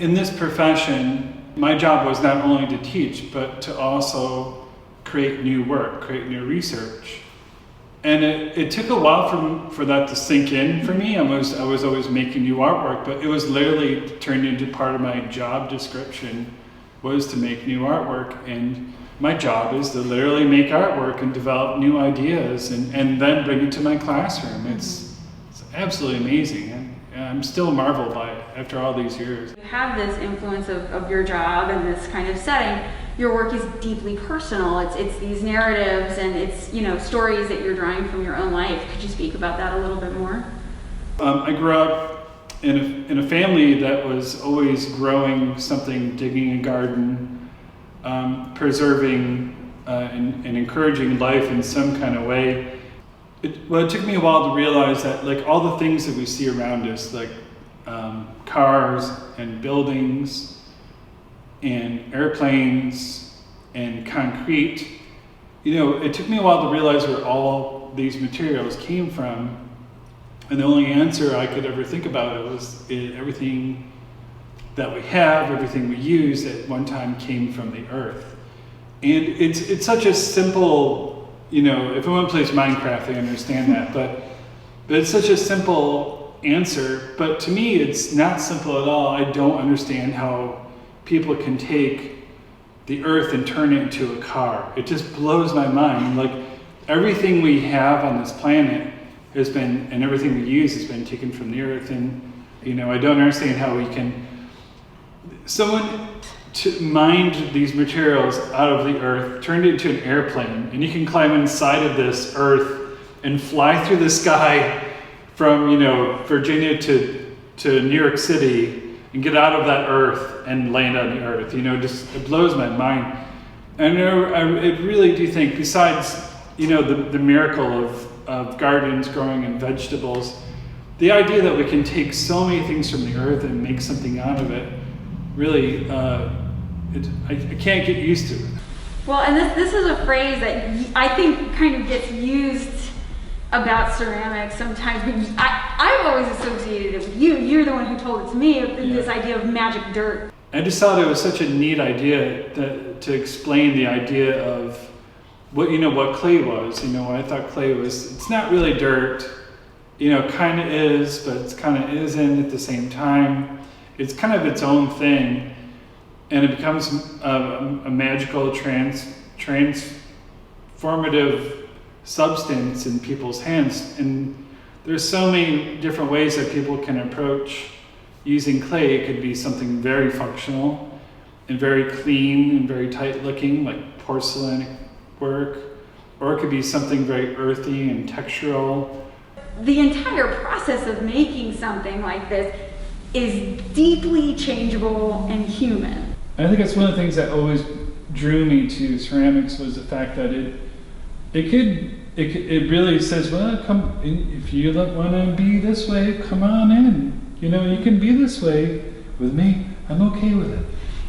in this profession, my job was not only to teach, but to also create new work, create new research. And it took a while for that to sink in for me. I was always making new artwork, but it was literally turned into part of my job description, was to make new artwork. And my job is to literally make artwork and develop new ideas and then bring it to my classroom. It's absolutely amazing. And I'm still marveled by it after all these years. You have this influence of your job and this kind of setting. Your work is deeply personal. It's these narratives and it's, you know, stories that you're drawing from your own life. Could you speak about that a little bit more? I grew up in a family that was always growing something, digging a garden, preserving and encouraging life in some kind of way. It took me a while to realize that, like, all the things that we see around us, like cars and buildings and airplanes and concrete, you know, it took me a while to realize where all these materials came from. And the only answer I could ever think about it was everything that we have, everything we use at one time came from the earth. And it's such a simple, you know, if anyone plays Minecraft, they understand that, but it's such a simple answer. But to me, it's not simple at all. I don't understand how people can take the earth and turn it into a car. It just blows my mind. Like, everything we have on this planet has been, and everything we use has been taken from the earth. And, you know, I don't understand how we can, someone to mined these materials out of the earth, turned it into an airplane, and you can climb inside of this earth and fly through the sky from, you know, Virginia to New York City and get out of that earth and land on the earth. You know, just, it blows my mind. And I really do think, besides, you know, the miracle of gardens growing and vegetables, the idea that we can take so many things from the earth and make something out of it, really, I can't get used to it. Well, and this is a phrase that I think kind of gets used about ceramics sometimes, but I've always associated it with you. You're the one who told it to me, this idea of magic dirt. I just thought it was such a neat idea to explain the idea of what clay was. You know, I thought clay was, it's not really dirt, you know, kind of is, but it's kind of isn't at the same time. It's kind of its own thing, and it becomes a magical transformative substance in people's hands. And there's so many different ways that people can approach using clay. It could be something very functional and very clean and very tight looking, like porcelain work, or it could be something very earthy and textural. The entire process of making something like this is deeply changeable and human. I think that's one of the things that always drew me to ceramics, was the fact that it really says, well, come, if you want to be this way, come on in. You know, you can be this way with me. I'm okay with it.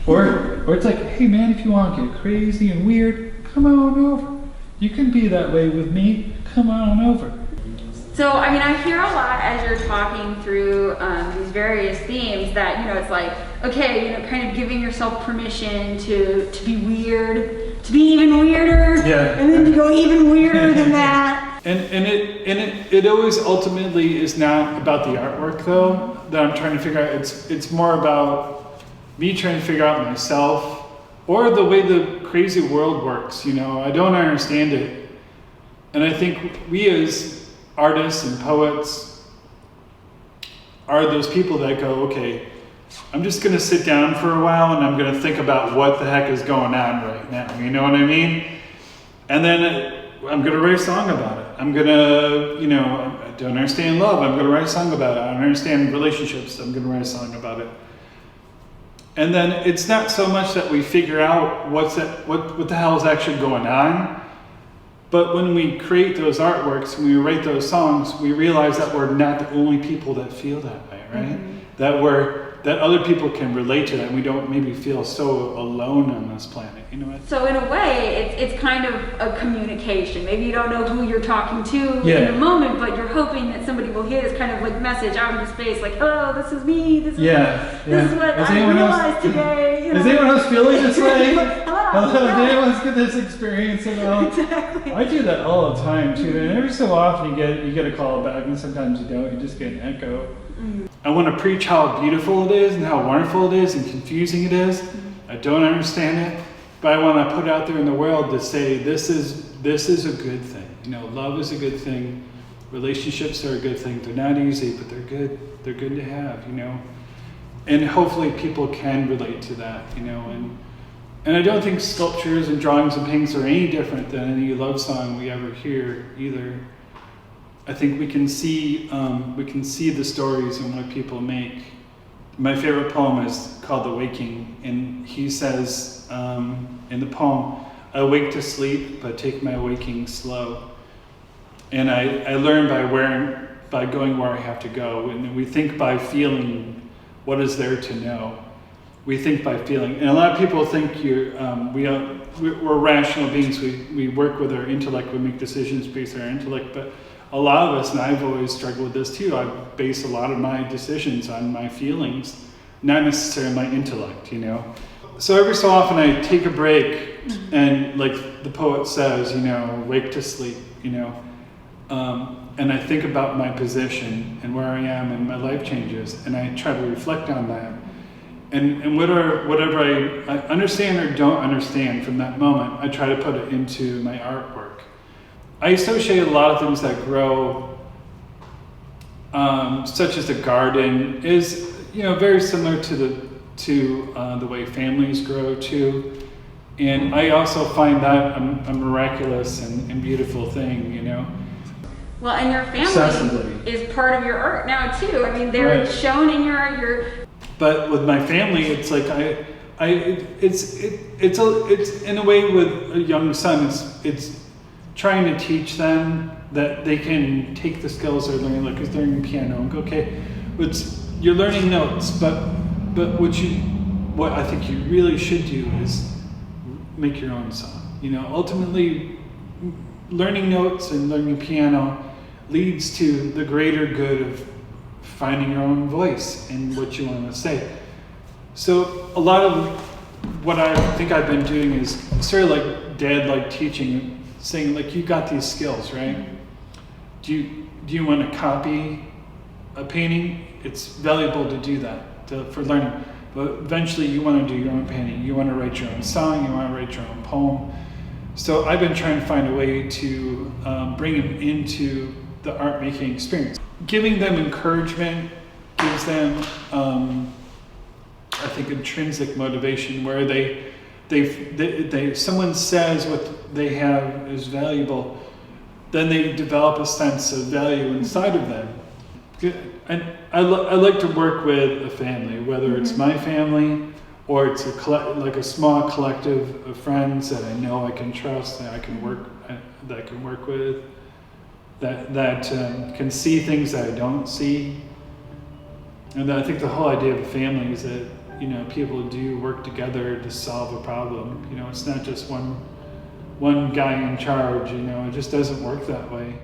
Or it's like, hey man, if you want to get crazy and weird, come on over. You can be that way with me. Come on over. So, I mean, I hear a lot as you're talking through these various themes that, you know, it's like, okay, you know, kind of giving yourself permission to be weird, to be even weirder, and then to go even weirder than that. And it always ultimately is not about the artwork, though, that I'm trying to figure out. It's more about me trying to figure out myself, or the way the crazy world works. You know, I don't understand it, and I think we as artists and poets are those people that go, okay, I'm just going to sit down for a while and I'm going to think about what the heck is going on right now. You know what I mean? And then I'm going to write a song about it. I'm going to, you know, I don't understand love. I'm going to write a song about it. I don't understand relationships. I'm going to write a song about it. And then it's not so much that we figure out what the hell is actually going on. But when we create those artworks, when we write those songs, we realize that we're not the only people that feel that way, right? Mm-hmm. That we're that other people can relate to that, and we don't maybe feel so alone on this planet, you know what? So in a way, it's kind of a communication. Maybe you don't know who you're talking to Yeah. in the moment, but you're hoping that somebody will hear this kind of like message out into space, like, hello, this is me, this is this is what I realized today. You know? Is anyone else feeling this way? Hello. Did anyone get this experience at all? Exactly. I do that all the time too, and every so often you get a call back, and sometimes you don't. You just get an echo. I want to preach how beautiful it is and how wonderful it is and confusing it is. I don't understand it, but I want to put it out there in the world to say this is a good thing. You know, love is a good thing. Relationships are a good thing. They're not easy, but they're good. They're good to have. You know, and hopefully people can relate to that. You know, and I don't think sculptures and drawings and paintings are any different than any love song we ever hear either. I think we can see the stories and what people make. My favorite poem is called "The Waking," and he says in the poem, "I wake to sleep, but take my waking slow." And I learn by going where I have to go. And we think by feeling what is there to know. We think by feeling, and a lot of people think we're rational beings. We work with our intellect. We make decisions based on our intellect, but a lot of us, and I've always struggled with this too, I base a lot of my decisions on my feelings, not necessarily my intellect, you know. So every so often I take a break and, like the poet says, you know, wake to sleep, you know, and I think about my position and where I am and my life changes, and I try to reflect on that. And whatever I understand or don't understand from that moment, I try to put it into my artwork. I associate a lot of things that grow, such as the garden, is, you know, very similar to the way families grow too, and I also find that a miraculous and beautiful thing, you know. Well, and your family Excessively. is part of your art now too. I mean, they're Right. shown in your art. But with my family, it's like it's in a way with a young son. It's trying to teach them that they can take the skills they're learning, like because they're learning piano, and go, okay, you're learning notes, but what I think you really should do is make your own song. You know, ultimately, learning notes and learning piano leads to the greater good of finding your own voice and what you want to say. So a lot of what I think I've been doing is sort of like dad-like teaching, saying like, you got these skills, right? Do you want to copy a painting? It's valuable to do that for learning. But eventually you want to do your own painting. You want to write your own song. You want to write your own poem. So I've been trying to find a way to bring them into the art making experience. Giving them encouragement gives them, I think, intrinsic motivation where someone says what they have is valuable, then they develop a sense of value inside of them. And I like to work with a family, whether it's my family or it's a small collective of friends that I know I can trust, that I can work with, that can see things that I don't see. And I think the whole idea of a family is that, you know, people do work together to solve a problem. You know, it's not just one guy in charge. You know, it just doesn't work that way.